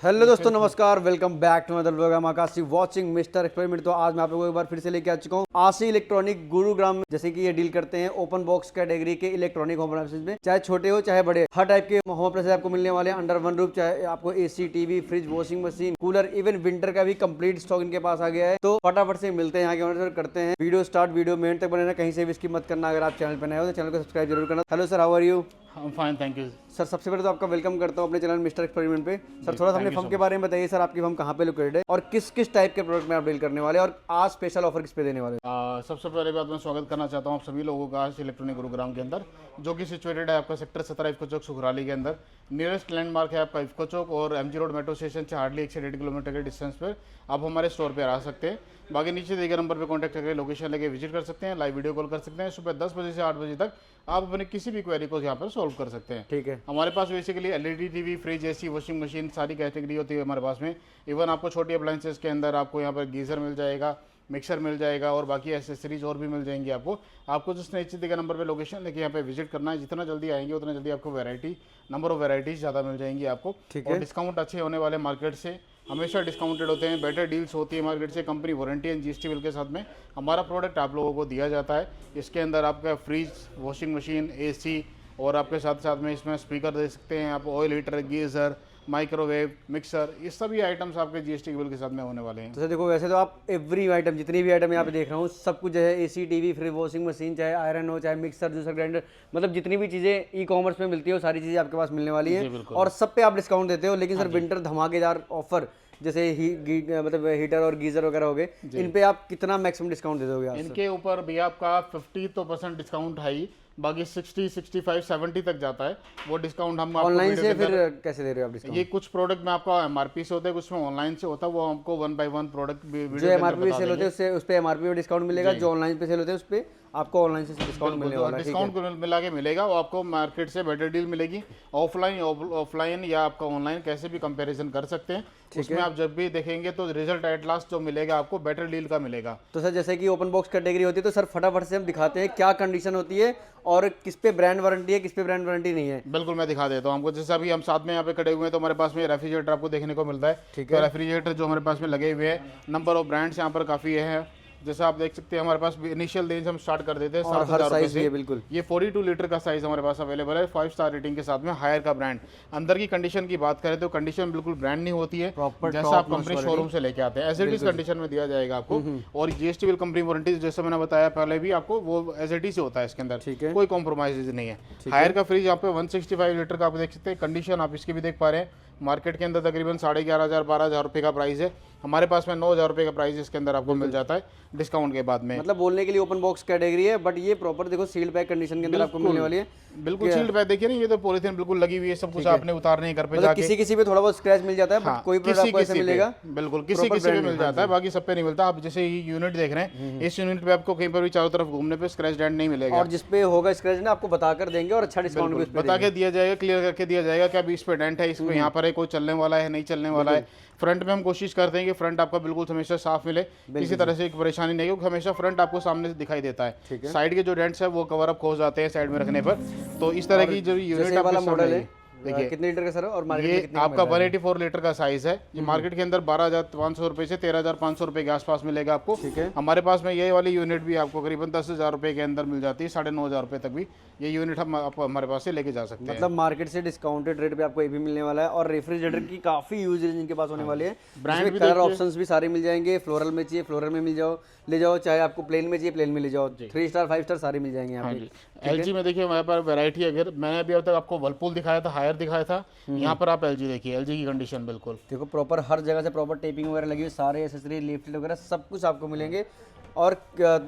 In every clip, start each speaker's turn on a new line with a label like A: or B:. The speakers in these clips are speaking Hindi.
A: हेलो दोस्तों, नमस्कार। Welcome back to other vlog. आकाशी वाचिंग मिस्टर एक्सपेरिमेंट। तो आज मैं आप लोगों को एक बार फिर से लेके आ चुका हूँ आशी इलेक्ट्रॉनिक गुरुग्राम में। जैसे कि ये डील करते हैं ओपन बॉक्स कैटेगरी के इलेक्ट्रॉनिक होम अप्लायंसेज में, चाहे छोटे हो चाहे बड़े, हर टाइप के होम अप्लायंसेज आपको मिलने वाले हैं अंडर वन रूफ। चाहे आपको AC, TV, fridge, washing machine, cooler, even winter का भी कंप्लीट स्टॉक इनके पास आ गया है। तो फटाफट से मिलते हैं, यहाँ के ऑनर करते हैं वीडियो स्टार्ट। वीडियो में एंड तक बने रहना, कहीं से भी इसकी मत करना। अगर आप चैनल पर नए हो तो चैनल को सब्सक्राइब जरूर करना। Hello sir, how are you?
B: Fine, thank you
A: sir. सबसे पहले तो आपका वेलकम करता हूं अपने चैनल मिस्टर एक्सपेरिमेंट पे। सर, थोड़ा सा अपने फर्म के बारे में बताइए। सर, आपकी फर्म कहां पे लोकेटेड है और किस किस टाइप के प्रोडक्ट में आप डील करने वाले हैं और आज स्पेशल ऑफर किस पे देने वाले हैं?
B: सबसे पहले बात मैं स्वागत करना चाहता हूँ आप सभी लोगों का आज इलेक्ट्रॉनिक गुरुग्राम के अंदर, जो कि सिचुएटेड है आपका सेक्टर 17 इफ्को चौक सुखराली के अंदर। नियरेस्ट लैंडमार्क है आपका इफ्को चौक और एमजी रोड मेट्रो स्टेशन से हार्डली 1 से 1.5 किलोमीटर के डिस्टेंस पर आप हमारे स्टोर पर आ सकते हैं। बाकी नीचे दिए गए नंबर पर कॉन्टैक्ट करके लोकेशन लेके विजिट कर सकते हैं, लाइव वीडियो कॉल कर सकते हैं। सुबह 10 बजे से 8 बजे तक आप अपने किसी भी क्वेरी को यहाँ पर सॉल्व कर सकते हैं।
A: ठीक है।
B: हमारे पास basically LED TV, fridge, AC, washing machine सारी कैटेगरी होती है हमारे पास में। इवन आपको छोटी अप्लायंसेस के अंदर आपको यहाँ पर गीजर मिल जाएगा, मिक्सर मिल जाएगा और बाकी एसेसरीज और भी मिल जाएंगी आपको जिस नीचे दिए गए नंबर पे लोकेशन लेके यहाँ पे विजिट करना है। जितना जल्दी आएंगे उतना जल्दी आपको नंबर ऑफ वेराइटीज ज़्यादा मिल जाएंगी आपको। और डिस्काउंट अच्छे होने वाले मार्केट से, हमेशा डिस्काउंटेड होते हैं, बेटर डील्स होती है मार्केट से। Company warranty and GST bill के साथ में हमारा प्रोडक्ट आप लोगों को दिया जाता है। इसके अंदर आपका फ्रिज, वॉशिंग मशीन, एसी और आपके साथ साथ में इसमें स्पीकर दे सकते हैं आप, oil heater, geyser, microwave, mixer, ये सभी आइटम्स आपके जीएसटी बिल के साथ में होने वाले हैं।
A: तो सर देखो, वैसे तो आप एवरी आइटम, जितनी भी आइटम यहाँ पे देख रहा हूँ, सब कुछ जो है AC, TV, fridge, washing machine, चाहे आयरन हो, चाहे मिक्सर, जूसर, ग्राइंडर, मतलब जितनी भी चीज़ें ई कॉमर्स में मिलती है वो सारी चीज़ें आपके पास मिलने वाली हैं और सब पे आप डिस्काउंट देते हो। लेकिन सर विंटर धमाकेदार ऑफर जैसे मतलब हीटर और गीजर वगैरह हो गए, इन पे आप कितना मैक्सिमम डिस्काउंट दे दोगे?
B: इनके ऊपर भी आपका 50% डिस्काउंट है ही, बाकी 60, 65, 70 तक जाता है वो डिस्काउंट। हम
A: ऑनलाइन से फिर कैसे दे रहे हो आप डिस्काउंट?
B: ये कुछ प्रोडक्ट में आपका एमआरपी से होता है, कुछ में ऑनलाइन से होता है। वो हमको 1 बाय 1 प्रोडक्ट
A: जो एमआरपी पे सेल होते हैं उससे उस पे एमआरपी पे डिस्काउंट मिलेगा, जो ऑनलाइन पे सेल होते हैं उस पे आपको ऑनलाइन से डिस्काउंट मिलने वाला है।
B: डिस्काउंट मिला के मिलेगा, वो आपको मार्केट से बेटर डील मिलेगी। ऑफलाइन या आपका ऑनलाइन कैसे भी कंपैरिजन कर सकते हैं। उसमें आप जब भी देखेंगे तो रिजल्ट एट लास्ट जो मिलेगा आपको बेटर डील का मिलेगा।
A: तो सर जैसे कि ओपन बॉक्स कैटेगरी होती है तो सर फटाफट से हम दिखाते हैं क्या कंडीशन होती है और किस पे ब्रांड वारंटी है, किस पे ब्रांड वारंटी नहीं है।
B: बिल्कुल, मैं दिखा देता हूँ आपको। जैसे अभी हम साथ में यहाँ पे खड़े हुए हैं तो हमारे पास में रेफ्रिजरेटर आपको देखने को मिलता है। ठीक है। रेफ्रिजरेटर जो हमारे पास में लगे हुए हैं, नंबर ऑफ ब्रांड्स यहाँ पर काफ़ी है। जैसा आप देख सकते हैं हमारे पास इनिशियल रेंज हम स्टार्ट कर देते हैं 7,000 रुपये से।
A: बिल्कुल,
B: ये 42 लीटर का साइज हमारे पास अवेलेबल है, 5 स्टार रेटिंग के साथ में, हायर का ब्रांड। अंदर की कंडीशन की बात करें तो कंडीशन बिल्कुल ब्रांड नहीं होती है, जैसा आप कंपनी शोरूम से लेके आते हैं एज इट इज कंडीशन में दिया जाएगा आपको। और जीएसटी बिल, कंपनी वारंटी, जैसे मैंने बताया पहले भी आपको, वो एज इट इज से होता है इसके अंदर, कोई कॉम्प्रोमाइज नहीं है। हायर का फ्रिज यहाँ पे 165 लीटर का आप देख सकते हैं। कंडीशन आप इसकी भी देख पा रहे हैं। मार्केट के अंदर तकरीबन 11,500 12,000 रुपये का प्राइस है, हमारे पास में 9,000 रुपये का प्राइस इसके अंदर आपको मिल जाता है डिस्काउंट के बाद में।
A: मतलब बोलने के लिए ओपन बॉक्स कैटेगरी है, बट ये प्रॉपर देखो सील्ड पैक कंडीशन के अंदर आपको मिलने वाली है।
B: बिल्कुल सील्ड पैक, देखिए ना, ये तो पॉलीथीन बिल्कुल लगी हुई है, सब कुछ आपने उतारने ही घर पे जाके।
A: किसी पे थोड़ा बहुत स्क्रैच मिल जाता है, बट कोई प्रोडक्ट आपको ऐसे मिलेगा।
B: बिल्कुल किसी पे मिल जाता है, बाकी सब पे नहीं मिलता। आप जैसे ये यूनिट देख रहे हैं, इस यूनिट पे आपको कहीं पर भी चारों तरफ घूमने पे स्क्रैच डेंट नहीं मिलेगा।
A: और जिसपे होगा स्क्रैच ना आपको बता कर देंगे और अच्छा डिस्काउंट भी
B: बता के दिया जाएगा, क्लियर करके दिया जाएगा कि अभी इस पे डेंट है, इस पे यहाँ पर है, कोई चलने वाला है, नहीं चलने वाला है। फ्रंट में हम कोशिश करते हैं कि फ्रंट आपका बिल्कुल हमेशा साफ मिले, किसी तरह से एक परेशानी नहीं, क्योंकि हमेशा फ्रंट आपको सामने से दिखाई देता है। साइड के जो डेंट्स है वो कवर अप हो जाते हैं साइड में रखने पर। तो इस तरह की जो यूनिट वाला मॉडल है, देखिए कितने लीटर का सर, और मार्केट में आपका 184 लीटर का साइज है। ये मार्केट के अंदर 12,500 रुपए से 13,500 रुपए के आसपास मिलेगा आपको। हमारे पास में ये वाली यूनिट भी आपको करीबन 10,000 रुपए के अंदर मिल जाती है, 9,500 रुपए तक भी ये यूनिट हम हमारे पास से लेके जा सकते हैं।
A: मतलब मार्केट से डिस्काउंटेड रेट पे आपको ये भी मिलने वाला है। और रेफ्रिजरेटर की काफी यूजेज इनके पास होने वाले हैं। ब्रांड कलर ऑप्शंस भी सारे मिल जाएंगे। फ्लोरल में चाहिए फ्लोरल में ले जाओ, चाहे आपको प्लेन में चाहिए प्लेन में ले जाओ। 3 स्टार 5 स्टार सारे मिल जाएंगे यहाँ पे।
B: एलजी में देखिए हमारे पास वैरायटी, अगर मैंने अभी अब तक आपको वर्लपूल दिखाया था, हायर दिखाया था, यहाँ पर आप एलजी देखिए। एलजी की कंडीशन बिल्कुल
A: देखो, प्रॉपर हर जगह से प्रॉपर टेपिंग वगैरह लगी हुई, सारे एसेसरी, लिफ्ट वगैरह सब कुछ आपको मिलेंगे। और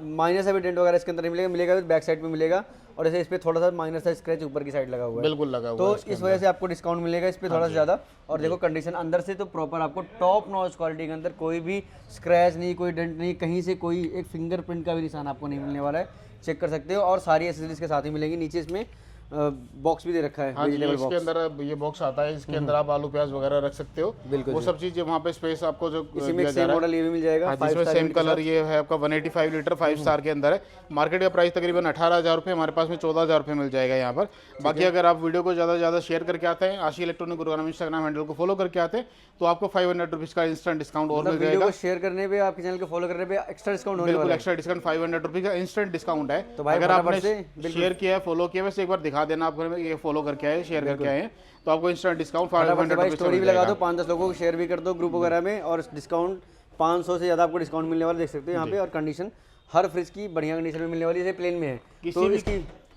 A: माइनस सा भी डेंट वगैरह इसके अंदर नहीं मिलेगा तो बैक साइड में मिलेगा। और जैसे इस पे थोड़ा सा माइनर सा स्क्रैच ऊपर की साइड लगा हुआ है,
B: बिल्कुल लगा हुआ
A: तो इस वजह से आपको डिस्काउंट मिलेगा इस पे थोड़ा सा ज़्यादा। और देखो कंडीशन अंदर से तो प्रॉपर आपको टॉप नॉच क्वालिटी के अंदर, कोई भी स्क्रैच नहीं, कोई डेंट नहीं, कहीं से कोई एक फिंगरप्रिंट का भी निशान आपको नहीं मिलने वाला है। चेक कर सकते हो। और सारी एसेसरीज के साथ ही मिलेंगी। नीचे इसमें बॉक्स भी दे रखा है,
B: हाँ जी,
A: वेजिटेबल
B: इसके
A: बॉक्स।
B: अंदर ये बॉक्स आता है, इसके अंदर आप आलू प्याज वगैरह रख सकते हो।
A: बिल्कुल
B: वो
A: जी।
B: सब चीज़ें वहाँ पे स्पेस आपको जो
A: इसी में
B: दिया
A: एक
B: जा
A: सेम
B: रहा है।
A: मॉडल ये भी मिल जाएगा
B: हाँ,
A: 5
B: जिसमें
A: स्टार
B: सेम
A: यूनिट के
B: कलर
A: साथ।
B: ये है आपका 185 लीटर 5 स्टार के अंदर है। मार्केट का प्राइस तकरीबन 18,000 रुपये, हमारे पास में 14,000 रुपये मिल जाएगा यहाँ पर। बाकी अगर आप वीडियो को ज़्यादा से ज़्यादा शेयर करके आते हैं, आशी इलेक्ट्रॉनिक गुरुग्राम इंस्टाग्राम हैंडल को फॉलो करके आते हैं, तो आपको 500 रुपीज़ का इंस्टेंट डिस्काउंट और मिल
A: वीडियो
B: जाएगा।
A: को शेयर करने पे, आपके चैनल को फॉलो करने पे एक्स्ट्रा डिस्काउंट होने
B: बिल्कुल
A: वाला है।
B: एक्स्ट्रा डिस्काउंट 500 रुपीज़ का इंस्टेंट डिस्काउंट है।
A: तो भाई
B: अगर
A: फटाफट
B: आपने
A: से
B: शेयर किया है, फॉलो किया है, वैसे एक बार दिखा देना आप ये फॉलो करके आए, शेयर करके आए हैं, तो आपको इंस्टेंट डिस्काउंट
A: फटाफट से
B: 500
A: भाई
B: रुपीज़ का
A: स्टोरी
B: मिल
A: भी लगा
B: जाएगा।
A: दो, 5-10 लोगों को शेयर भी कर दो ग्रुप वगैरह में, और डिस्काउंट 500 से ज़्यादा आपको डिस्काउंट मिलने वाला देख सकते हो यहाँ पे। और कंडीशन हर फ्रिज की बढ़िया कंडीशन में मिलने वाली है, जैसे प्लेन में है। तो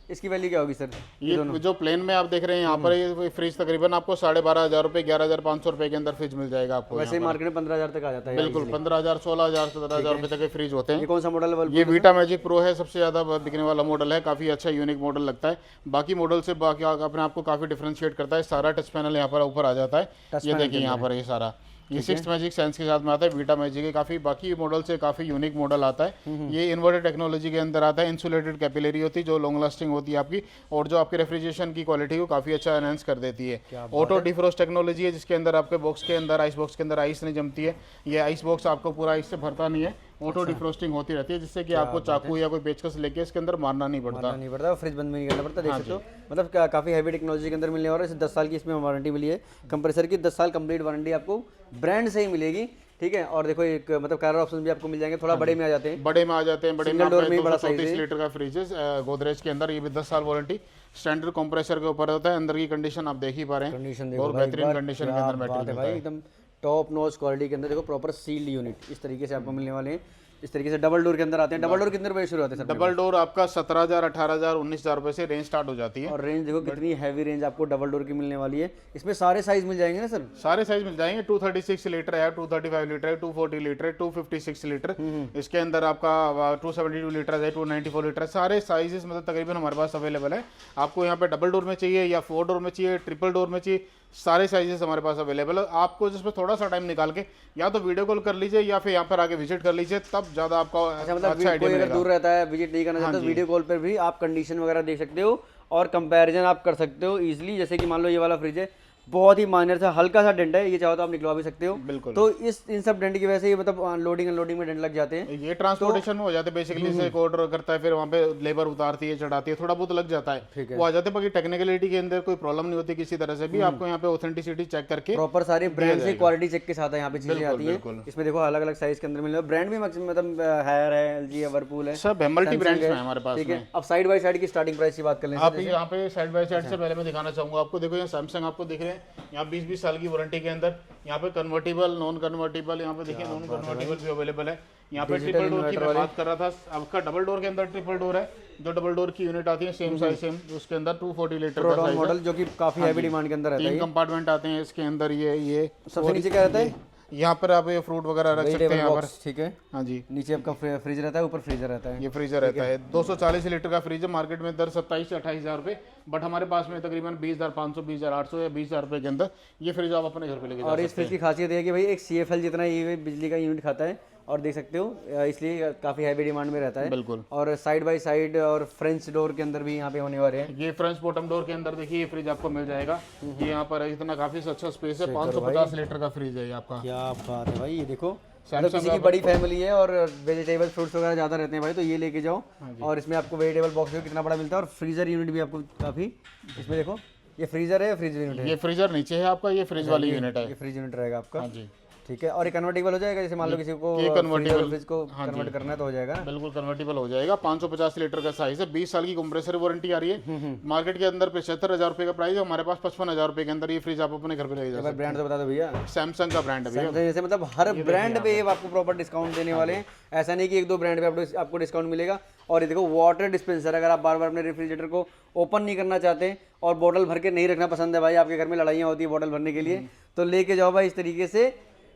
A: इसकी वैल्यू क्या होगी सर?
B: ये जो प्लेन में आप देख रहे हैं यहाँ पर, ये फ्रिज तकरीबन आपको 12,500 रुपये 11,500 रुपये के अंदर फ्रिज मिल जाएगा आपको।
A: वैसे ही मार्केट में 15,000 तक आ जाता है।
B: बिल्कुल 15,000 16,000 17,000 रुपये तक के फ्रिज होते हैं।
A: ये कौन सा मॉडल है?
B: ये वीटा मैजिक प्रो है, सबसे ज़्यादा बिकने वाला मॉडल है, काफ़ी अच्छा यूनिक मॉडल लगता है। बाकी मॉडल से बाकी अपने आप को काफ़ी डिफरेंशिएट करता है। सारा टच पैनल यहाँ पर ऊपर आ जाता है, ये देखिए यहाँ पर ये सारा, ये 6th मैजिक सेंस के साथ में आता है। वीटा मैजिक के काफ़ी बाकी मॉडल से काफ़ी यूनिक मॉडल आता है। ये इन्वर्टर टेक्नोलॉजी के अंदर आता है, इंसुलेटेड कैपिलरी होती है जो लॉन्ग लास्टिंग होती है आपकी, और जो आपके रेफ्रिजरेशन की क्वालिटी को काफ़ी अच्छा एनहांस कर देती है। ऑटो डिफ्रोस्ट टेक्नोलॉजी है, जिसके अंदर आपके बॉक्स के अंदर आइस बॉक्स के अंदर आइस नहीं जमती है। ये आइस बॉक्स आपको पूरा आइस से भरता नहीं है, ऑटो डिफ्रोस्टिंग होती रहती है, जिससे कि आपको चाकू या कोई पेचकस लेके इसके अंदर मारना नहीं पड़ता।
A: नहीं पड़ता, फ्रिज बंद भी नहीं करना पड़ता। देख सकते हो मतलब काफ़ी हैवी टेक्नोलॉजी के अंदर मिलने वाला है। इसे 10 साल की इसमें वारंटी मिली है, कंप्रेसर की 10 साल कंप्लीट वारंटी आपको ब्रांड से ही मिलेगी। ठीक है, और देखो एक मतलब कलर ऑप्शन भी आपको मिल जाएंगे, थोड़ा बड़े में आ जाते हैं।
B: बड़े में आ जाते हैं, बड़े में
A: डोर में बड़ा साइज
B: 234 लीटर का फ्रिज है गोदरेज के अंदर। ये भी 10 साल वारंटी स्टैंडर्ड कंप्रेसर के ऊपर होता है। अंदर की कंडीशन आप देख ही पा रहे हैं,
A: कंडीशन देखो
B: और
A: भाई,
B: बेहतरीन कंडीशन के अंदर
A: बात है भाई, एकदम टॉप नॉच क्वालिटी के अंदर। देखो प्रॉपर सील्ड यूनिट इस तरीके से आपको मिलने वाले हैं। इस तरीके से डबल डोर के अंदर आते हैं। डबल डोर कितने रुपए शुरू होते हैं सर?
B: डबल डोर आपका 17,000 18,000 19,000 रुपए से रेंज स्टार्ट हो जाती है।
A: और रेंज देखो कितनी हैवी रेंज आपको डबल डोर की मिलने वाली है। इसमें सारे साइज मिल जाएंगे ना सर?
B: सारे साइज मिल जाएंगे। 236 लीटर है, 235 लीटर है, 240 लीटर है, 256 लीटर, इसके अंदर आपका 272 लीटर है, 294 लीटर, सारे साइजेस मतलब तकरीबन हमारे पास अवेलेबल है। आपको यहाँ पे डबल डोर में चाहिए या 4 डोर में चाहिए, ट्रिपल डोर में चाहिए, सारे साइजेस हमारे पास अवेलेबल है। आपको जिसमें थोड़ा सा टाइम निकाल के या तो वीडियो कॉल कर लीजिए या फिर यहाँ पर आके विजिट कर लीजिए, तब ज़्यादा आपका
A: मतलब
B: अच्छा आइडिया
A: कोई अगर
B: मिलेगा।
A: दूर रहता है, विजिट नहीं करना चाहता, तो वीडियो कॉल पर भी आप कंडीशन वगैरह देख सकते हो और कंपैरिजन आप कर सकते हो इजीली। जैसे कि मान लो ये वाला फ्रिज है, बहुत ही माइनर सा हल्का सा डेंट है, ये चाहो तो आप निकलवा भी सकते हो।
B: बिल्कुल।
A: तो इन सब डेंट की वजह से ये मतलब लोडिंग अनलोडिंग में डेंट लग जाते हैं।
B: ये ट्रांसपोर्टेशन में हो जाते हैं बेसिकली, से ऑर्डर करता है, फिर वहाँ पे लेबर उतारती है, चढ़ाती है, थोड़ा बहुत लग जाता है, वो आ जाते हैं। बाकी टेक्निकलिटी के अंदर कोई प्रॉब्लम नहीं होती किसी तरह से भी। आपको यहाँ पे ऑथेंटिसिटी चेक करके
A: प्रॉपर सारी ब्रांड से क्वालिटी चेक के साथ है यहाँ पे चीजें आती है। इसमें देखो अलग अलग साइज के अंदर मिल रहा है। ब्रांड भी मतलब हायर है, एलजी है, वर्लपूल है,
B: सब मल्टी ब्रांड्स में हमारे पास।
A: ठीक है। अब साइड बाय साइड की स्टार्टिंग प्राइस की बात कर लें।
B: आप यहाँ पे साइड बाय साइड से पहले मैं दिखाना चाहूंगा आपको। देखो यहाँ सैमसंग आपको दिख रहे हैं, यहाँ 20-20 साल की वारंटी के अंदर। यहाँ पे कन्वर्टेबल, नॉन कन्वर्टेबल, यहाँ पे देखिए नॉन कन्वर्टेबल भी अवेलेबल है। यहाँ पे ट्रिपल डोर की मैं बात कर रहा था, आपका डबल डोर के अंदर ट्रिपल डोर है, जो डबल डोर की यूनिट आती है सेम साइज सेम, उसके अंदर 240 लीटर का साइज
A: मॉडल, जो कि काफी हैवी डिमांड के अंदर रहता है।
B: 3 कंपार्टमेंट आते हैं इसके अंदर। ये
A: सबसे नीचे क्या रहता है?
B: यहाँ पर आप ये फ्रूट वगैरह रख सकते हैं यहाँ पर।
A: ठीक है,
B: हाँ जी,
A: नीचे आपका फ्रिज रहता है, ऊपर फ्रीजर रहता है।
B: ये फ्रीजर रहता है। 240 लीटर का फ्रीजर मार्केट में दर 27 से 28,000 रुपये, बट हमारे पास में तकरीबन 20,500 20,800 या 20,000 रुपये के अंदर ये फ्रिज आप अपने घर पे लेके जा सकते हैं।
A: और इस फ्रिज की खासियत है कि भाई एक CFL जितना ये बिजली का यूनिट खाता है, और देख सकते हो इसलिए काफी हैवी डिमांड में रहता है।
B: बिल्कुल।
A: और साइड बाय साइड और फ्रेंच डोर के अंदर भी यहाँ पे होने वाले हैं।
B: ये फ्रेंच बॉटम डोर के अंदर देखिए ये फ्रिज आपको मिल जाएगा। ये यहाँ पर इतना काफी अच्छा स्पेस है, 550 लीटर का फ्रिज है ये आपका।
A: क्या बात है भाई, ये देखो मतलब किसी की बड़ी फैमिली है और वेजिटेबल फ्रूट्स वगैरह ज़्यादा रहते हैं भाई, तो ये लेके जाओ। और इसमें आपको वेजिटेबल बॉक्स कितना बड़ा मिलता है, और फ्रीजर यूनिट भी आपको काफ़ी। इसमें देखो ये फ्रीजर है, फ्रिज यूनिट है।
B: ये फ्रीजर नीचे है आपका, ये फ्रिज वाली यूनिट है।
A: ये फ्रिज यूनिट रहेगा आपका।
B: हाँ जी,
A: ठीक है। और ये कन्वर्टेबल हो जाएगा, जैसे मान लो किसी को
B: ये कन्वर्टेबल
A: फ्रिज को कन्वर्ट करना है तो हो जाएगा ना?
B: बिल्कुल कन्वर्टेबल हो जाएगा। 550 लीटर का साइज है, 20 साल की कंप्रेसर वारंटी आ रही है। मार्केट के अंदर 75,000 रुपये का प्राइस है, हमारे पास 55,000 रुपये के अंदर ये फ्रिज आप अपने घर पे ले जा सकते
A: ब्रांड तो बता दो भैया।
B: हैं। सैमसंग का ब्रांड है भैया।
A: जैसे मतलब हर ब्रांड पे आपको प्रॉपर डिस्काउंट देने वाले हैं। ऐसा नहीं कि 1-2 ब्रांड पे आपको डिस्काउंट मिलेगा। और ये देखो वाटर डिस्पेंसर, अगर आप बार बार अपने रेफ्रिजरेटर को ओपन नहीं करना चाहते और बोतल भर के नहीं रखना पसंद है भाई, आपके घर में लड़ाइयाँ होती है बोतल भरने के लिए, तो लेके जाओ भाई इस तरीके से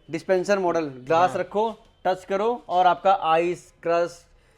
A: डिस्पेंसर मॉडल। ग्लास रखो, टच करो, और आपका आइस क्रश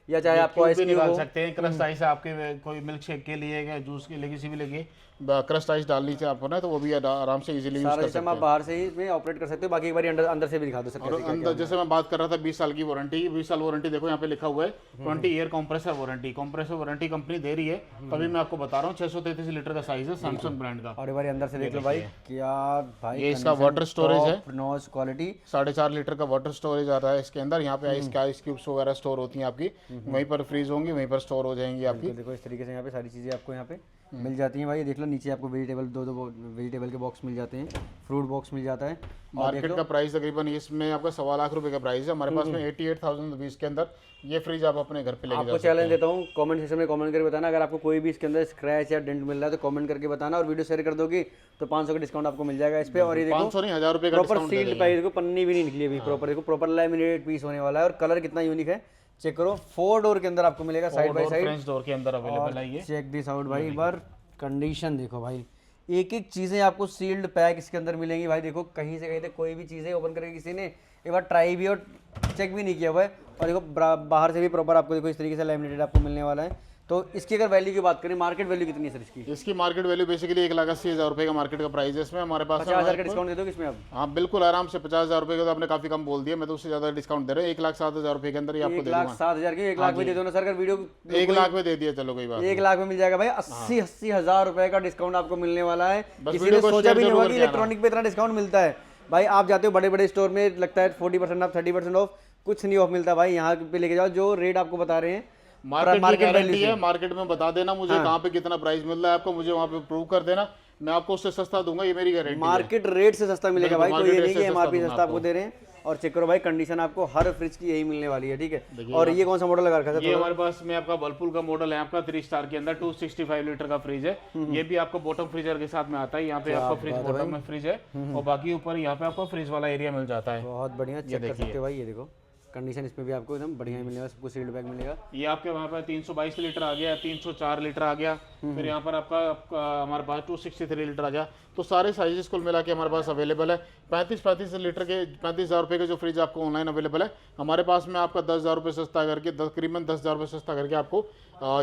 A: या चाहे आपको आइस
B: निकाल सकते हैं। क्रश आइस आपके कोई मिल्क शेक के लिए या जूस के लिए किसी भी लिए क्रस्ट आइस डालनी चाहिए आपको ना, तो वो भी आराम से इजीली यूज
A: सारा
B: कर
A: सिस्टम
B: सकते
A: आप
B: हैं।
A: बाहर से ही इसमें ऑपरेट कर सकते हो। बाकी एक बार अंदर अंदर से भी दिखा दो सर
B: और
A: कैसे
B: अंदर जैसे मैं बात कर रहा था 20 साल की वारंटी, 20 साल वारंटी देखो यहाँ पे लिखा हुआ है 20 year compressor warranty. Compressor warranty company दे रही है, तभी मैं आपको बता रहा हूँ। 633 लीटर का साइज है सैमसंग ब्रांड का।
A: और एक बार अंदर से देख लो भाई क्या भाई,
B: ये इसका वाटर स्टोरेज है,
A: नॉच क्वालिटी।
B: 4.5 लीटर का वाटर स्टोरेज आता है इसके अंदर। यहाँ पे आइस क्यूब्स वगैरह स्टोर होती हैं आपकी, वहीं पर फ्रीज होंगी, वहीं पर स्टोर हो जाएंगी आपकी।
A: देखो इस तरीके से यहाँ पे सारी चीज़ें आपको यहाँ पे मिल जाती हैं भाई। ये देख लो नीचे आपको वेजिटेबल दो वेजिटेबल के बॉक्स मिल जाते हैं, फ्रूट बॉक्स मिल जाता है।
B: मार्केट का प्राइस तकरीबन इसमें आपका 1.25 लाख रुपए का प्राइस है। हमारे पास में 88,000 रुपीज के अंदर ये फ्रिज आप अपने घर पे लेके जा
A: आपको
B: सकते हैं।
A: चैलेंज देता हूँ, कमेंट सेक्शन में कमेंट करके बताना अगर आपको कोई भी इसके अंदर स्क्रैच या डेंट मिल रहा है तो कमेंट करके बताना, और वीडियो शेयर कर दोगे तो 500 का डिस्काउंट आपको मिल जाएगा इस पे। और ये देखो
B: 500 नहीं 1000 रुपए का
A: प्रॉपर
B: डिस्काउंट दे
A: सील्ड पैक, देखो पन्नी भी नहीं निकली अभी प्रॉपर, देखो प्रॉपर लैमिनेटेड पीस होने वाला है। और कलर कितना यूनिक है चेक करो। 4 डोर के अंदर आपको मिलेगा side by side,
B: French door के अंदर अवेलेबल है ये।
A: चेक दिस आउट भाई। एक बार कंडीशन देखो भाई, एक एक चीज़ें आपको सील्ड पैक इसके अंदर मिलेंगी भाई। देखो कहीं से कहीं तक कोई भी चीज़ें ओपन करके किसी ने एक बार ट्राई भी और चेक भी नहीं किया हुआ है। और देखो बाहर से भी प्रॉपर आपको देखो इस तरीके से लैमिनेटेड आपको मिलने वाला है। तो इसकी अगर वैल्यू की बात करें, मार्केट वैल्यू कितनी है सर इसकी?
B: इसकी मार्केट वैल्यू बेसिकली 1,80,000 रुपए का मार्केट का प्राइस है। इसमें हमारे पास
A: 50,000 का डिस्काउंट दे दो इसमें आप?
B: हाँ बिल्कुल आराम से 50,000 रुपए का, तो आपने काफी कम बोल दिया, मैं तो उससे ज्यादा डिस्काउंट दे रहा हूँ। 1,07,000 रुपए के अंदर ये आपको दे दूंगा।
A: 1,07,000 की 1 लाख में दे दो ना सर, अगर वीडियो
B: 1 लाख में दे दिया, चलो कोई बात
A: 1 लाख में मिल जाएगा भाई। 80 हज़ार रुपए का डिस्काउंट आपको मिलने वाला है।
B: बस
A: किसी
B: वीडियो
A: ने
B: को
A: सोचा
B: शेयर
A: भी नहीं
B: जरूर
A: होगा कि
B: करके
A: इलेक्ट्रॉनिक पे इतना डिस्काउंट मिलता है भाई। आप जाते हो बड़े बड़े स्टोर में, लगता है 40% ऑफ 30% ऑफ, कुछ नहीं ऑफ मिलता भाई। यहाँ पे लेके जाओ जो रेट आपको बता रहे हैं
B: मार्केट की गारंटी है। मार्केट में बता देना मुझे कहाँ पे कितना प्राइस मिल रहा है आपको, मुझे वहाँ पे प्रूव कर देना, मैं आपको उससे सस्ता दूंगा, ये मेरी गारंटी है।
A: मार्केट रेट से सस्ता मिलेगा भाई, कोई ये नहीं कि एमआरपी
B: दूंगा
A: सस्ता आपको दे रहे हैं। और चेक करो भाई कंडीशन आपको हर फ्रिज की यही मिलने वाली है, ठीक है। और ये कौन सा मॉडल लगा रखा है?
B: ये हमारे पास में आपका वर्लपूल का मॉडल है, आपका 3 स्टार के अंदर 265 लीटर का फ्रिज है। ये भी आपको बॉटम फ्रीजर के साथ में आता है। यहाँ पे आपका फ्रिज बॉटम में फ्रिज है और बाकी ऊपर यहाँ पे आपको फ्रिज वाला एरिया मिल जाता है।
A: बहुत बढ़िया, चेक कर सकते हो भाई। ये देखो कंडीशन इसमें भी आपको एकदम बढ़िया मिलेगा, सबको सील्ड बैग मिलेगा।
B: ये आपके वहाँ पर 322 लीटर आ गया, 304 लीटर आ गया, फिर यहाँ पर आपका हमारे पास 263 लीटर आ गया। तो सारे साइजेस कुल मिला के हमारे पास अवेलेबल है। 35 लीटर के 35,000 रुपये के जो फ्रिज आपको ऑनलाइन अवेलेबल है, हमारे पास में आपका 10,000 रुपये सस्ता करके, तकरीबन 10,000 रुपये सस्ता करके आपको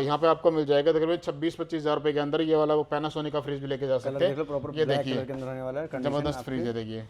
B: यहाँ पे आपको मिल जाएगा तकरीबन 26-25 हज़ार रुपये के अंदर। ये वाला वो पैनासोनिक का फ्रिज भी लेके जा सकते हैं। ये देखिए जबरदस्त फ्रिज है, देखिए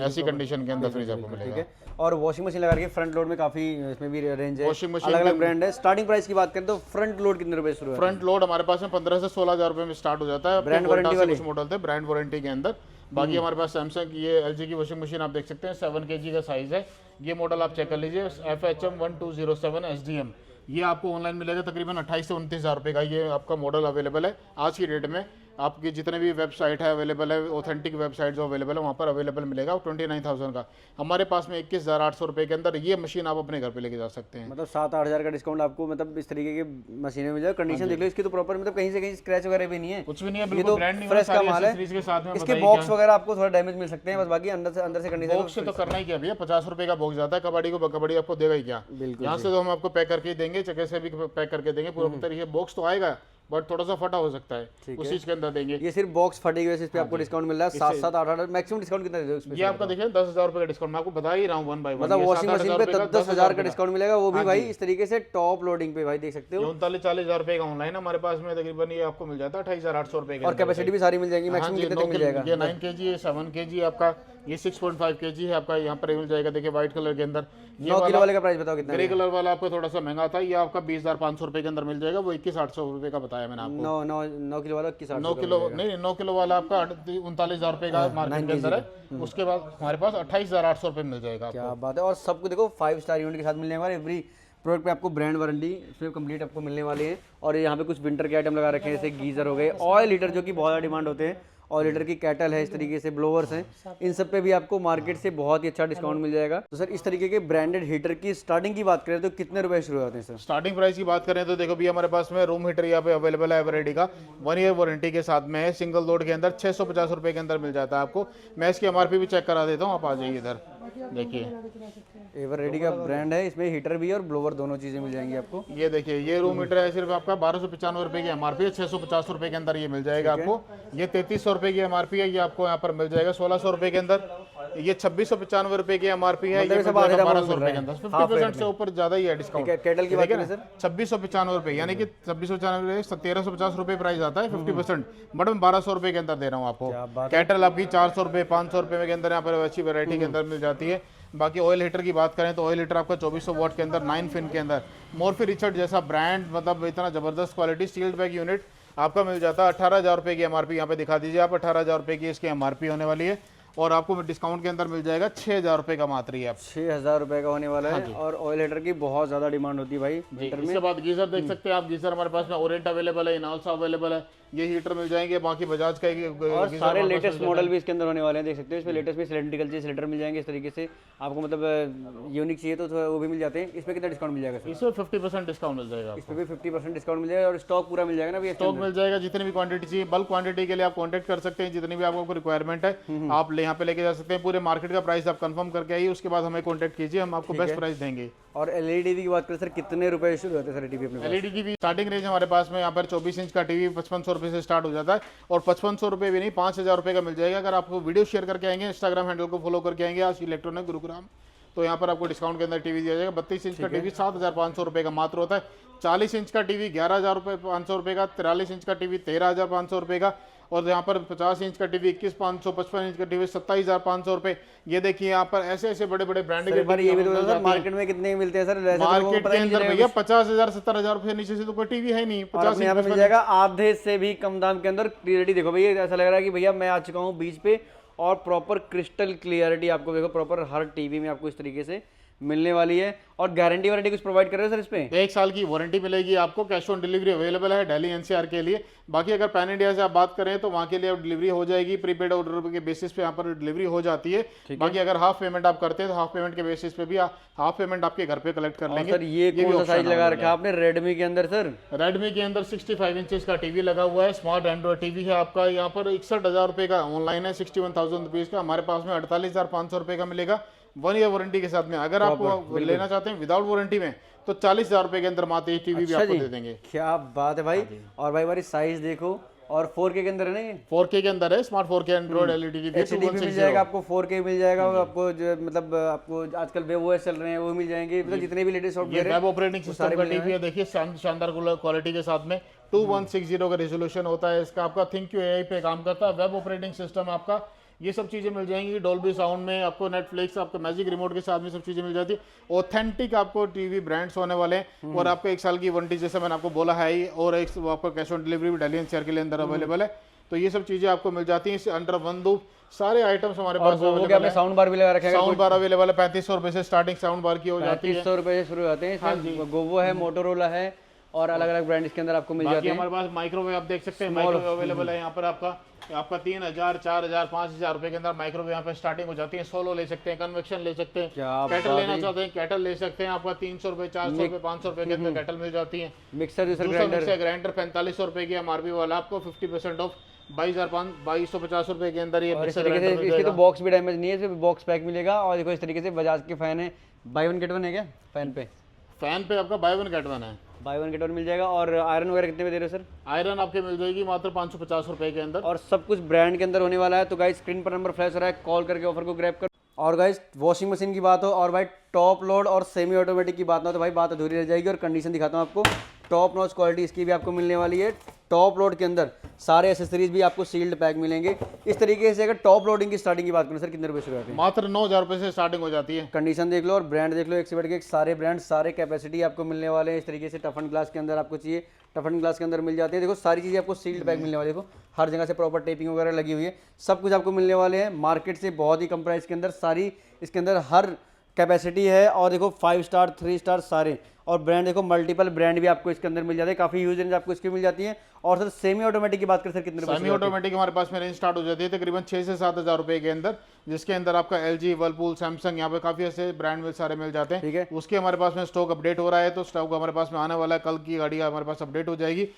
B: ऐसी कंडीशन के अंदर फ्रिज आपको मिलेगा।
A: ठीक है। और वॉशिंग मशीन लगा के फ्रंट लोड में काफी इसमें भी रेंज है,
B: वॉशिंग मशीन
A: अलग अलग ब्रांड है। स्टार्टिंग प्राइस की बात करें तो फ्रंट लोड कितने रुपए शुरू है?
B: फ्रंट लोड हमारे पास में 15 से 16,000 रुपए में स्टार्ट हो जाता है।
A: ब्रांड वारंटी वाले
B: कुछ मॉडल थे ब्रांड वारंटी के अंदर। बाकी हमारे पास सैमसंग की, ये LG की वॉशिंग मशीन आप देख सकते हैं, 7 kg का साइज है। ये मॉडल आप चेक कर लीजिए, FHM 1207 SDM। ये आपको ऑनलाइन मिलेगा तकरीबन 28 से 29 हज़ार रुपये का। ये आपका मॉडल अवेलेबल है आज की डेट में। आपकी जितने भी वेबसाइट है अवेलेबल है, ऑथेंटिक वेबसाइट जो अवेलेबल है वहाँ पर अवेलेबल मिलेगा 29,000 का। हमारे पास में 21,800 रुपये के अंदर ये मशीन आप अपने घर पे लेके जा सकते हैं।
A: मतलब 7-8 हज़ार का डिस्काउंट आपको, मतलब इस तरीके की मशीनें मिल जाए। कंडीशन देख लो इसकी तो प्रॉपर, मतलब कहीं से कहीं स्क्रैच वगैरह भी नहीं है,
B: कुछ भी नहीं है,
A: ये
B: बिल्कुल
A: तो
B: ब्रांड न्यू
A: फ्रेश का माल है।
B: के साथ में
A: इसके बॉक्स वगैरह आपको थोड़ा डैमेज मिल सकते हैं बस, बाकी अंदर से कंडीशन।
B: बॉक्स से तो करना ही क्या भैया, 50 रुपये का बॉक्स जाता है कबाड़ी को, कबाड़ी आपको देगा ही क्या। यहाँ से तो हम आपको पैक करके देंगे, जगह से भी पैक करके देंगे पूरा तरीके। बॉक्स तो आएगा बट थोड़ा सा फटा हो सकता है, उस चीज के अंदर देंगे।
A: ये सिर्फ बॉक्स फटी हुई है, इस पे आपको डिस्काउंट मिल रहा है 7-8 मैक्सिमम डिस्काउंट कितना दे दो इसमें?
B: ये आपका देखिए 10,000 रुपये का डिस्काउंट, मैं आपको बता ही रहा हूँ 1 बाय 1।
A: मतलब वॉशिंग मशीन पे 10,000 का डिस्काउंट मिलेगा, वो भी भाई इस तरीके से टॉप लोडिंग पे भाई देख सकते हो।
B: 39-40 हज़ार रुपये का ऑनलाइन हमारे पास में तकरीबन ये आपको मिल जाता है 28,800 रुपये का।
A: और कैपेसिटी भी सारी मिल जाएगी, मैक्सिमम कितने तक मिल जाएगा?
B: ये 9 kg है, 7 kg आपका, ये 6.5 kg है आपका, यहाँ पर मिल जाएगा। देखिए व्हाइट कलर के अंदर।
A: 9 किलो वाले का प्राइस बताओ कितना?
B: ग्रे कलर वाला आपको थोड़ा सा महंगा था, ये आपका 20,500 रुपये के अंदर मिल जाएगा। वो 21,800 रुपये का बताया मैंने आपको।
A: 9 किलो वाला
B: 9 किलो नहीं, 9 किलो वाला आपका 39,000 रुपये का मार्केट के अंदर है। उसके बाद हमारे पास 28,800 रुपये मिल जाएगा।
A: क्या बात है। और सबको देखो 5 स्टार यूनिट के साथ मिलने वाले, एवरी प्रोडक्ट पे आपको ब्रांड वारंटी इसमें कंप्लीट आपको मिलने वाली है। और यहाँ पे कुछ विंटर के आइटम लगा रखे हैं, जैसे गीजर हो गए, ऑयल हीटर जो कि बहुत ज़्यादा डिमांड होते हैं, और लीटर की कैटल है, इस तरीके से ब्लोवर्स हैं, इन सब पे भी आपको मार्केट से बहुत ही अच्छा डिस्काउंट मिल जाएगा। तो सर इस तरीके के ब्रांडेड हीटर की स्टार्टिंग की बात करें तो कितने रुपए शुरू होते हैं सर?
B: स्टार्टिंग प्राइस की बात करें तो देखो भी हमारे पास में रूम हीटर यहाँ पे अवेलेबल है एवरेडी का, 1 ईयर वारंटी के साथ में है, सिंगल लोड के अंदर 650 रुपये के अंदर मिल जाता है आपको। मैं इसकी MRP भी चेक करा देता हूँ, आप आ जाइए इधर देखिए।
A: एवरेडी का ब्रांड है, इसमें हीटर भी और ब्लोवर दोनों चीज़ें मिल जाएंगी आपको।
B: ये देखिए ये रूम हीटर है, सिर्फ आपका 1295 रुपये की MRP है, 650 रुपये के अंदर ये मिल जाएगा आपको। ये 3300 रुपये की MRP है, ये आपको यहाँ पर मिल जाएगा 1600 रुपये के अंदर। ये 2695 रुपए की एमआरपी है,
A: मतलब
B: ये
A: सब आधे दाम में
B: 1200
A: मिल
B: रुपए
A: रहा
B: के
A: है।
B: अंदर
A: हाफ
B: 50%
A: रेट
B: से ऊपर ज्यादा ही है डिस्काउंट।
A: ठीक है, कैटल की बात
B: ठीक है
A: करें
B: ना?
A: सर
B: 2695 रुपए, यानी कि 2695 1350 रुपए प्राइस आता है 50%, बट मैं 1200 रुपए के अंदर दे रहा हूँ
A: क्या
B: आपको।
A: बात
B: कैटल आपकी 400 रुपए 500 रुपए के अंदर यहाँ पर अच्छी वैरायटी के अंदर मिल जाती है। बाकी ऑयल हीटर की बात करें तो ऑयल हीटर आपका 2400 वॉट के अंदर 9 फिन के अंदर मोरफी रिचर्ड जैसा ब्रांड, मतलब इतना जबरदस्त क्वालिटी सील्ड बैग यूनिट आपका मिल जाता है। 18,000 रुपए की एमआरपी यहाँ पे दिखा दीजिए आप, 18,000 रुपए की इसकी एमआरपी होने वाली है और आपको डिस्काउंट के अंदर मिल जाएगा 6,000 रुपए का मात्र ही। आप
A: 6,000 रुपए का होने वाला है। और ऑयल हीटर की बहुत ज्यादा डिमांड होती है भाई विंटर में।
B: इसके बाद गीजर देख सकते हैं आप, गीजर हमारे पास में ओरिएंट अवेलेबल है, इनऑल्सो अवेलेबल है, ये हीटर मिल जाएंगे। बाकी बजाज का
A: और सारे लेटेस्ट मॉडल भी इसके अंदर होने वाले हैं, देख सकते हो। इसमें लेटेस्ट में सिलेंड्रिकल चाहिए सिलेंडर मिल जाएंगे इस तरीके से आपको, मतलब यूनिक चाहिए तो वो भी मिल जाते हैं। इसमें कितना डिस्काउंट मिल जाएगा सर?
B: इसमें 50% डिस्काउंट मिल जाएगा।
A: इस पे भी 50% डिस्काउंट मिल जाएगा और स्टॉक पूरा मिल जाएगा ना भैया?
B: स्टॉक मिल जाएगा, जितनी भी क्वांटिटी चाहिए बल्क क्वांटिटी के लिए आप कांटेक्ट कर सकते हैं, जितनी भी आपको रिक्वायरमेंट है आप यहाँ पे लेके जा सकते हैं। पूरे मार्केट का प्राइस आप कंफर्म करके आइए, उसके बाद हमें कांटेक्ट कीजिए, हम आपको बेस्ट प्राइस देंगे।
A: और एलईडी टीवी की बात करें सर, कितने रुपए शुरू होते हैं सर टीवी अपने पास?
B: एलईडी टीवी स्टार्टिंग रेंज हमारे पास में यहाँ पर 24 इंच का टीवी 5500 रुपए से स्टार्ट हो जाता है, और 5500 रुपए भी नहीं 5,000 रुपए का मिल जाएगा। अगर आपको वीडियो शेयर करके आएंगे, इंस्टाग्राम हैंडल को फॉलो करके आएंगे आशीष इलेक्ट्रॉनिक गुरुग्राम, तो यहाँ पर आपको डिस्काउंट के अंदर टीवी दिया जाएगा। 32 इंच का टीवी 7,500 रुपए का मात्र होता है। 40 इंच का टीवी 11,500 रुपए का, 43 इंच का टीवी 13,500 रुपए का, और यहाँ पर 50 इंच का टीवी 21,500, 55 इंच का टीवी 27,500 रुपए। ये देखिए यहाँ पर ऐसे ऐसे बड़े बड़े ब्रांड के
A: ये भी तो सर मार्केट में कितने मिलते हैं सर?
B: मार्केट के अंदर भैया 50,000 70,000 रुपए नीचे से तो कोई टीवी है नहीं। 50
A: यहाँ पे मिल जाएगा आधे से भी कम दाम के अंदर क्लियरिटी। देखो भैया, ऐसा लग रहा है कि भैया मैं आ चुका हूँ बीच पे, और प्रॉपर क्रिस्टल क्लियरिटी आपको देखो प्रॉपर हर टीवी में आपको इस तरीके से मिलने वाली है। और गारंटी वारंटी कुछ प्रोवाइड कर रहे हो सर इस पे?
B: 1 साल की वारंटी मिलेगी आपको, कैश ऑन डिलीवरी अवेलेबल है दिल्ली एनसीआर के लिए। बाकी अगर पैन इंडिया से आप बात करें तो वहाँ के लिए डिलीवरी हो जाएगी, प्रीपेड ऑर्डर के बेसिस पे यहाँ पर डिलीवरी हो जाती है। बाकी अगर हाफ पेमेंट आप करते हैं तो हाफ पेमेंट के बेसिस पे भी हाफ पेमेंट आपके घर पे कलेक्ट कर लेंगे।
A: सर ये कौन सा साइज लगा रखा है आपने रेडमी के अंदर सर?
B: रेडमी के अंदर 65 इंचेस का टीवी लगा हुआ है, स्मार्ट एंड्रॉइड टीवी है आपका। यहाँ पर 61,000 रुपए का ऑनलाइन है, 61,000 रुपीज का। हमारे पास में 48,500 रुपए का मिलेगा 1 ईयर वारंटी के साथ में। अगर आप लेना चाहते हैं विदाउट वारंटी में तो 40,000 रुपए के अंदर मात्र टीवी भी आपको दे देंगे।
A: क्या बात है भाई। और भाई हमारी साइज देखो, और 4K के अंदर है ना ये?
B: 4K के अंदर है, smart 4K Android LED TV
A: HD भी मिल जाएगा आपको, 4K मिल जाएगा आपको, जो मतलब आपको आजकल वेब ओएस चल रहे हैं वो मिल जाएंगे, मतलब जितने भी लेटेस्ट सॉफ्टवेयर है
B: वेब ऑपरेटिंग सिस्टम का टीवी है। देखिए शानदार क्वालिटी के साथ में 2160 का रेजोल्यूशन होता है इसका। आपका थिंक्यू एआई पे काम करता है, वेब ऑपरेटिंग सिस्टम आपका, ये सब चीजें मिल जाएंगी। डॉल्बी साउंड में आपको, नेटफ्लिक्स आपको मैजिक रिमोट के साथ में सब चीजें मिल जाती है। ऑथेंटिक आपको टीवी ब्रांड्स होने वाले हैं, और आपको 1 साल की वारंटी जैसे मैंने आपको बोला है ही, और एक आपको कैश ऑन डिलीवरी भी दिल्ली एनसीआर के लिए अंदर अवेलेबल है। तो ये सब चीजें आपको मिल जाती हैं अंडर वन रूफ। सारे आइटम्स हमारे पास अवेलेबल है।
A: साउंड बार भी लगा रखा है,
B: साउंड बार अवेलेबल है, 3500 रुपए से स्टार्टिंग साउंड बार की हो जाती है।
A: 3500 रुपए से शुरू होते हैं इसमें। गोवो है, मोटोरोला है, और अलग अलग ब्रांड इसके अंदर आपको मिल जाते हैं।
B: हमारे पास माइक्रोवेव आप देख सकते हैं, माइक्रोवेव अवेलेबल है यहाँ पर आपका 3,000 4,000 5,000 रुपए के अंदर माइक्रोवेव यहाँ पे स्टार्टिंग हो जाती है। सोलो ले सकते हैं, कन्वेक्शन ले सकते हैं, कैटल लेना चाहते हैं कैटल ले सकते हैं। आपका 300 रुपए 400 रुपए 500 रुपए के अंदर कैटल मिल जाती है।
A: मिक्सर
B: ग्राइंडर 4500 रुपए की एमआरपी वाला आपको 50% ऑफ 22,50 रुपए के अंदर ये मिक्सर ग्राइंडर मिल
A: इसके तो बॉक्स भी डैमेज नहीं है, इसमें बॉक्स पैक मिलेगा। और देखो इस तरीके से बजाज के फैन है, बाय वन गेट वन है क्या फैन पे आपका
B: बाय वन गेट वन है,
A: बाय वन गेट वन मिल जाएगा। और आयरन वगैरह कितने में दे रहे हो सर?
B: आयरन आपके मिल जाएगी मात्र 550 रुपए के अंदर,
A: और सब कुछ ब्रांड के अंदर होने वाला है। तो गाइस स्क्रीन पर नंबर फ्लैश हो रहा है, कॉल करके ऑफर को ग्रैब करो। और गाइस वॉशिंग मशीन की बात हो, और भाई टॉप लोड और सेमी ऑटोमेटिक की बात ना, तो भाई बात अधूरी रह जाएगी। और कंडीशन दिखाता हूँ आपको, टॉप नॉच क्वालिटी इसकी भी आपको मिलने वाली है। टॉप लोड के अंदर सारे एसेसरीज भी आपको सील्ड पैक मिलेंगे इस तरीके से। अगर टॉप लोडिंग की स्टार्टिंग की बात करें सर, कितने रुपए शुरू होते हैं?
B: मात्र 9,000 रुपए से स्टार्टिंग हो जाती है।
A: कंडीशन देख लो और ब्रांड देख लो, एक से बढ़ के एक सारे ब्रांड, सारे कैपेसिटी आपको मिलने वाले हैं इस तरीके से। टफन ग्लास के अंदर आपको चाहिए, टफन ग्लास के अंदर मिल जाते हैं। देखो सारी चीज़ें आपको सील्ड पैक मिलने वाली है। देखो हर जगह से प्रॉपर टेपिंग वगैरह लगी हुई है, सब कुछ आपको मिलने वाले हैं मार्केट से बहुत ही कम प्राइस के अंदर। सारी इसके अंदर हर कैपेसिटी है, और देखो 5 स्टार 3 स्टार सारे। और ब्रांड देखो मल्टीपल ब्रांड भी आपको इसके अंदर मिल जाते हैं, काफी यूज रेंज आपको इसकी मिल जाती है। और सर सेमी ऑटोमेटिक की बात करें सर, कितने रुपए?
B: सेमी ऑटोमेटिक हमारे पास में रेंज स्टार्ट हो जाती है तकरीबन 6 से 7,000 रुपए के अंदर, जिसके अंदर आपका LG, वर्लपूल, सैमसंग, यहाँ पे काफी ऐसे ब्रांड में सारे मिल जाते हैं।
A: ठीक है,
B: उसके हमारे पास में स्टॉक अपडेट हो रहा है, तो स्टॉक हमारे पास में आने वाला है, कल की गाड़ी हमारे पास अपडेट हो जाएगी।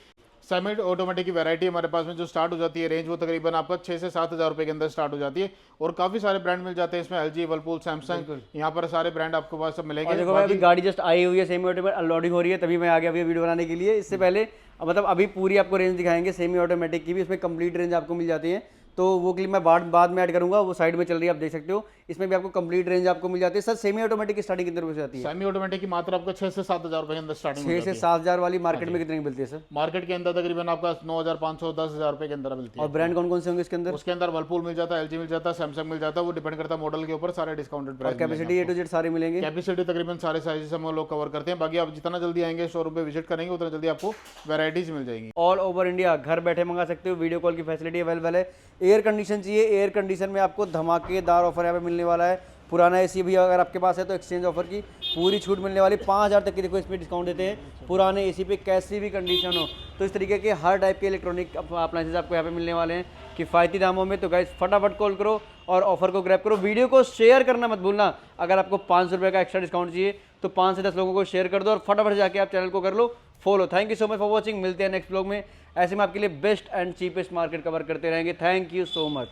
B: सेमी ऑटोमेटिक की वैरायटी हमारे पास में जो स्टार्ट हो जाती है रेंज, वो तकरीबन आपका 6 से 7,000 रुपए के अंदर स्टार्ट हो जाती है। और काफी सारे ब्रांड मिल जाते हैं इसमें, LG, वर्लपूल, सैमसंग, यहाँ पर सारे ब्रांड आपको पास सब मिलेंगे।
A: देखो भाई अभी गाड़ी जस्ट आई हुई है, सेमी ऑटोमेटिक अनलोडिंग हो रही है, तभी मैं आ गया अभी वीडियो बनाने के लिए। इससे पहले मतलब अभी पूरी आपको रेंज दिखाएंगे सेमी ऑटोमेटिक की भी, इसमें कंप्लीट रेंज आपको मिल जाती है। तो वो क्लिप मैं बाद में ऐड करूंगा, वो साइड में चल रही है आप देख सकते हो। इसमें भी आपको कंप्लीट रेंज आपको मिल जाती है। सर सेमी ऑटोमेटिक स्टार्टिंग कितने रुपए से आती है?
B: सेमी ऑटोमेटिक की मात्र आपको 6 से 7 हज़ार रुपए के अंदर स्टार्टिंग
A: 6 से 7 हज़ार वाली मार्केट में कितने की मिलती है सर?
B: मार्केट के अंदर तकरीबन आपका 9,500 10,000 रुपए के अंदर मिलती है।
A: और ब्रांड कौन कौन से होंगे इसके अंदर?
B: उसके अंदर वर्लपूल मिल जाता है, एलजी मिल जाता है, सैमसंग मिल जाता है, वो डिपेंड करता है मॉडल के ऊपर, सारे discounted price.
A: Capacity A to Z सारे मिलेंगे?
B: कैपेसिटी तकरीबन सारे साइजेस हम लोग कवर करते हैं। बाकी आप जितना जल्दी आएंगे शोरूम पे विजिट करेंगे उतना जल्दी आपको वैरायटीज मिल जाएगी।
A: ऑल ओवर इंडिया घर बैठे मंगा सकते हो, वीडियो कॉल की फैसिलिटी अवेलेबल है। एयर कंडीशन चाहिए, एयर कंडीशन में आपको धमाकेदार ऑफर यहाँ पे मिलने वाला है। पुराना एसी भी अगर आपके पास है तो एक्सचेंज ऑफर की पूरी छूट मिलने वाली, 5,000 तक की देखो इसमें डिस्काउंट देते हैं पुराने एसी पे, कैसी भी कंडीशन हो। तो इस तरीके के हर टाइप के इलेक्ट्रॉनिक अप्लायंसेज आपको यहाँ पे मिलने वाले हैं किफ़ायती दामों में। तो गाइस फटाफट कॉल करो और ऑफर को ग्रैब करो। वीडियो को शेयर करना मत भूलना। अगर आपको 500 रुपये का एक्स्ट्रा डिस्काउंट चाहिए तो 5 से 10 लोगों को शेयर कर दो और फटाफट जाके आप चैनल को कर लो follow. Thank you so much for watching. मिलते हैं नेक्स्ट ब्लॉग में, ऐसे में आपके लिए best and cheapest market cover करते रहेंगे। Thank you so much.